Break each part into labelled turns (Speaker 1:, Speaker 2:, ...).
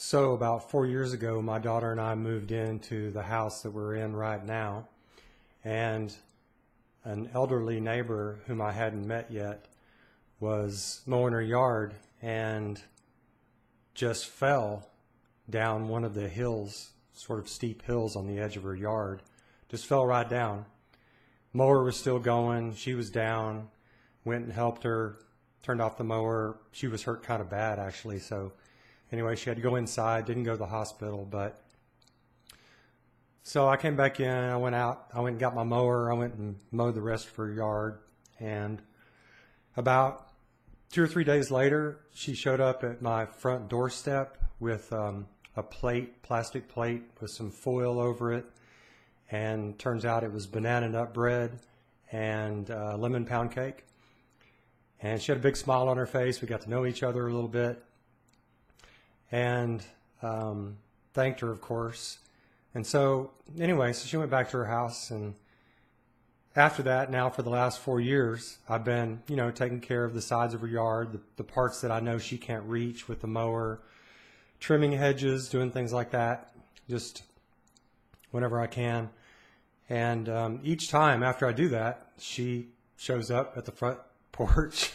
Speaker 1: So about 4 years ago, my daughter and I moved into the house that we're in right now, and an elderly neighbor whom I hadn't met yet was mowing her yard and just fell down one of the hills, sort of steep hills on the edge of her yard. Just fell right down. Mower was still going. She was down. Went and helped her, turned off the mower. She was hurt kind of bad, actually, so anyway, she had to go inside, didn't go to the hospital, but so I came back in, I went and got my mower, I went and mowed the rest of her yard, and about 2 or 3 days later, she showed up at my front doorstep with a plastic plate with some foil over it, and turns out it was banana nut bread and lemon pound cake, and she had a big smile on her face. We got to know each other a little bit, and thanked her, of course. And so anyway, so she went back to her house, and after that, now for the last 4 years, I've been, taking care of the sides of her yard, the parts that I know she can't reach with the mower, trimming hedges, doing things like that, just whenever I can. And each time after I do that, she shows up at the front porch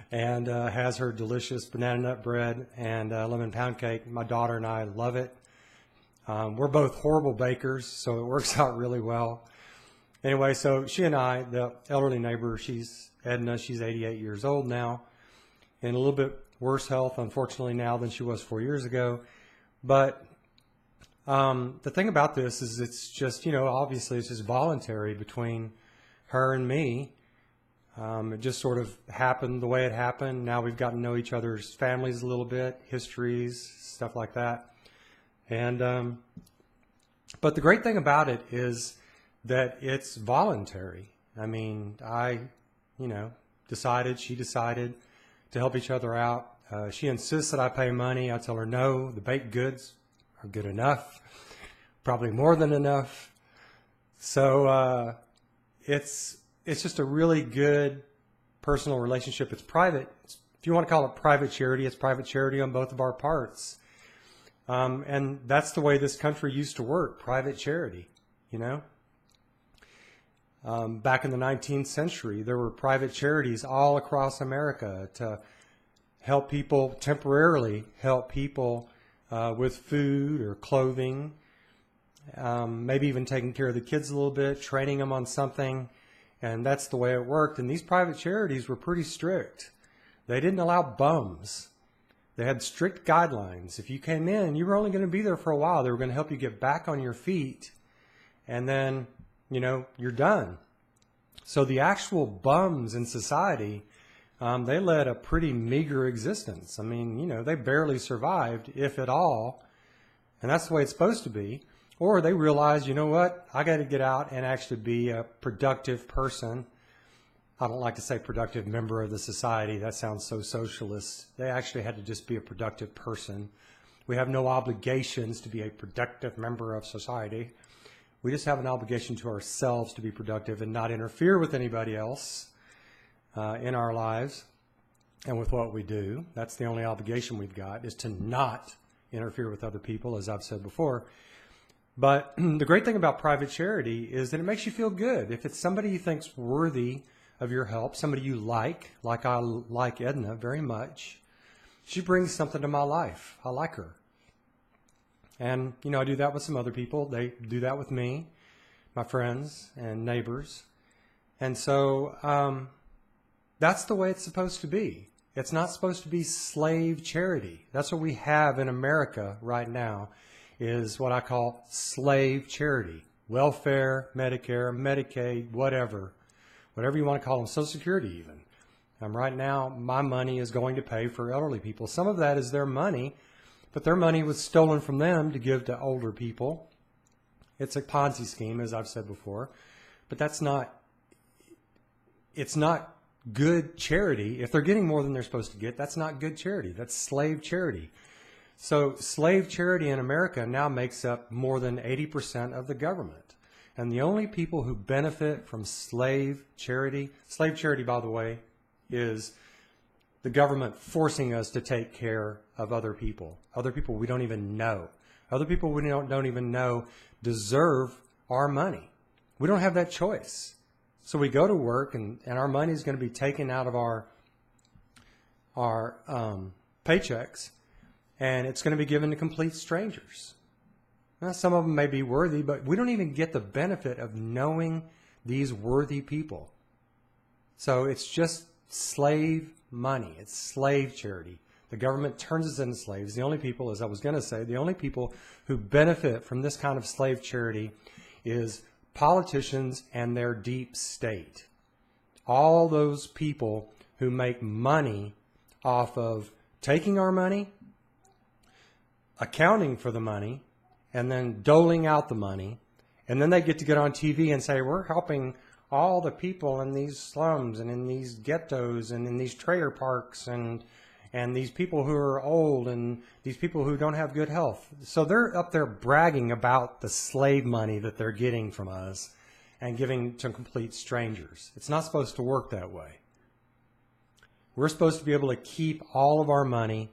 Speaker 1: and has her delicious banana nut bread and lemon pound cake. My daughter and I love it. We're both horrible bakers, so it works out really well. Anyway, so she and I, the elderly neighbor, she's Edna, she's 88 years old now, in a little bit worse health, unfortunately, now than she was 4 years ago. But the thing about this is it's just, obviously it's just voluntary between her and me. It just sort of happened the way it happened. Now we've gotten to know each other's families a little bit, histories, stuff like that. And but the great thing about it is that it's voluntary. I mean, she decided to help each other out. She insists that I pay money. I tell her no, the baked goods are good enough, probably more than enough. So it's just a really good personal relationship. It's private. If you want to call it private charity, it's private charity on both of our parts. And that's the way this country used to work, private charity, Back in the 19th century, there were private charities all across America to help people, temporarily help people with food or clothing, maybe even taking care of the kids a little bit, training them on something. And that's the way it worked. And these private charities were pretty strict. They didn't allow bums. They had strict guidelines. If you came in, you were only going to be there for a while. They were going to help you get back on your feet. And then, you're done. So the actual bums in society, they led a pretty meager existence. I mean, they barely survived, if at all. And that's the way it's supposed to be. Or they realized, you know what, I got to get out and actually be a productive person. I don't like to say productive member of the society. That sounds so socialist. They actually had to just be a productive person. We have no obligations to be a productive member of society. We just have an obligation to ourselves to be productive and not interfere with anybody else in our lives and with what we do. That's the only obligation we've got, is to not interfere with other people, as I've said before. But the great thing about private charity is that it makes you feel good. If it's somebody you think's worthy of your help, somebody you like I like Edna very much, she brings something to my life. I like her. And, I do that with some other people. They do that with me, my friends and neighbors. And so that's the way it's supposed to be. It's not supposed to be slave charity. That's what we have in America right now, is what I call slave charity. Welfare, Medicare, Medicaid, whatever you want to call them, Social Security even. Right now, my money is going to pay for elderly people. Some of that is their money, but their money was stolen from them to give to older people. It's a Ponzi scheme, as I've said before, but it's not good charity. If they're getting more than they're supposed to get, that's not good charity. That's slave charity. So slave charity in America now makes up more than 80% of the government. And the only people who benefit from slave charity, by the way, is the government forcing us to take care of other people we don't even know, other people we don't even know deserve our money. We don't have that choice. So we go to work, and our money is going to be taken out of our paychecks, and it's going to be given to complete strangers. Now, some of them may be worthy, but we don't even get the benefit of knowing these worthy people. So it's just slave money. It's slave charity. The government turns us into slaves. The only people, as I was going to say, the only people who benefit from this kind of slave charity is politicians and their deep state. All those people who make money off of taking our money, accounting for the money, and then doling out the money. And then they get to get on TV and say, we're helping all the people in these slums and in these ghettos and in these trailer parks and these people who are old and these people who don't have good health. So they're up there bragging about the slave money that they're getting from us and giving to complete strangers. It's not supposed to work that way. We're supposed to be able to keep all of our money,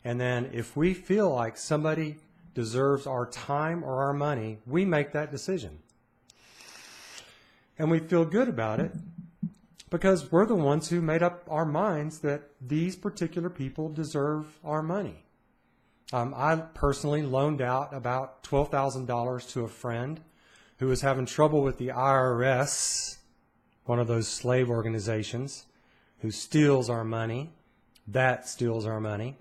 Speaker 1: and then if we feel like somebody deserves our time or our money, we make that decision. And we feel good about it because we're the ones who made up our minds that these particular people deserve our money. I personally loaned out about $12,000 to a friend who was having trouble with the IRS, one of those slave organizations, who steals our money, that steals our money.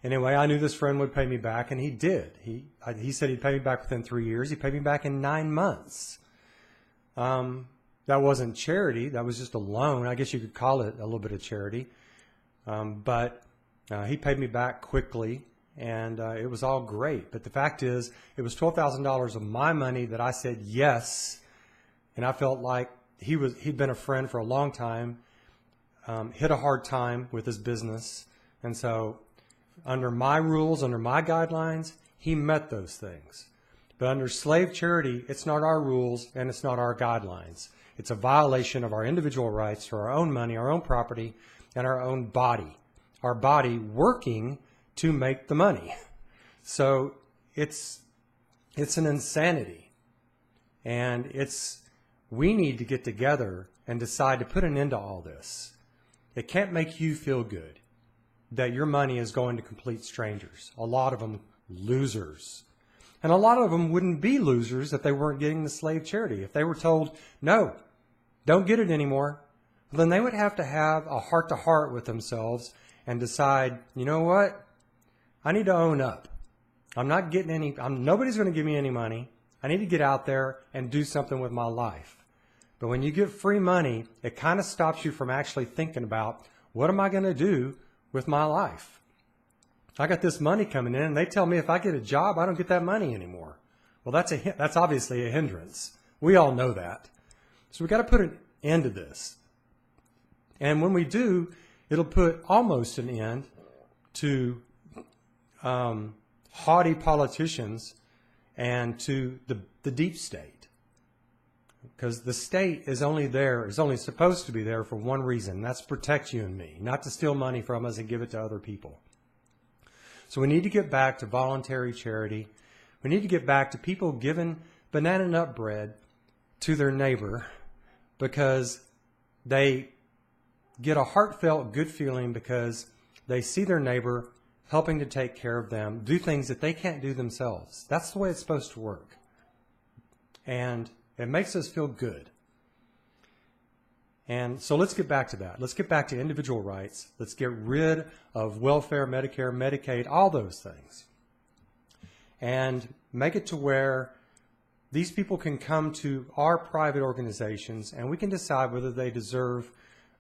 Speaker 1: Anyway, I knew this friend would pay me back, and he did. He said he'd pay me back within 3 years. He paid me back in 9 months. That wasn't charity. That was just a loan. I guess you could call it a little bit of charity. But he paid me back quickly, and it was all great. But the fact is, it was $12,000 of my money that I said yes, and I felt like he'd been a friend for a long time, hit a hard time with his business, and so under my rules, under my guidelines, he met those things. But under slave charity, it's not our rules and it's not our guidelines. It's a violation of our individual rights to our own money, our own property, and our own body. Our body working to make the money. So it's an insanity. And we need to get together and decide to put an end to all this. It can't make you feel good that your money is going to complete strangers. A lot of them losers. And a lot of them wouldn't be losers if they weren't getting the slave charity. If they were told, no, don't get it anymore, then they would have to have a heart-to-heart with themselves and decide, you know what? I need to own up. I'm not getting nobody's going to give me any money. I need to get out there and do something with my life. But when you get free money, it kind of stops you from actually thinking about, what am I going to do with my life? I got this money coming in, and they tell me if I get a job, I don't get that money anymore. Well, that's obviously a hindrance. We all know that. So we got to put an end to this. And when we do, it'll put almost an end to haughty politicians and to the deep state. Because the state is only supposed to be there for one reason. That's to protect you and me, not to steal money from us and give it to other people. So we need to get back to voluntary charity. We need to get back to people giving banana nut bread to their neighbor because they get a heartfelt good feeling because they see their neighbor helping to take care of them, do things that they can't do themselves. That's the way it's supposed to work. And it makes us feel good. And so let's get back to that. Let's get back to individual rights. Let's get rid of welfare, Medicare, Medicaid, all those things. And make it to where these people can come to our private organizations and we can decide whether they deserve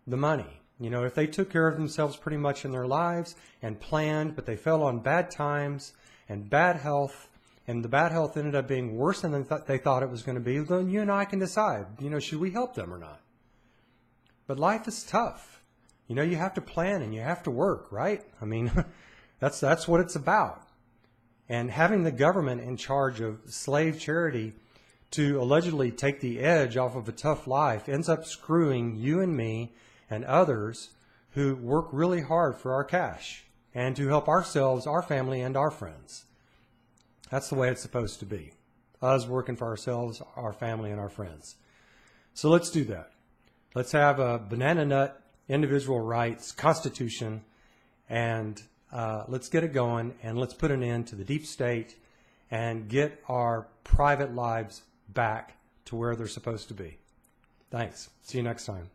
Speaker 1: the money. You know, if they took care of themselves pretty much in their lives and planned, but they fell on bad times and bad health, and the bad health ended up being worse than they thought it was going to be, then you and I can decide, should we help them or not? But life is tough. You have to plan and you have to work, right? I mean, that's what it's about. And having the government in charge of slave charity to allegedly take the edge off of a tough life ends up screwing you and me and others who work really hard for our cash and to help ourselves, our family, and our friends. That's the way it's supposed to be. Us working for ourselves, our family, and our friends. So let's do that. Let's have a banana nut, individual rights, constitution, and let's get it going, and let's put an end to the deep state and get our private lives back to where they're supposed to be. Thanks. See you next time.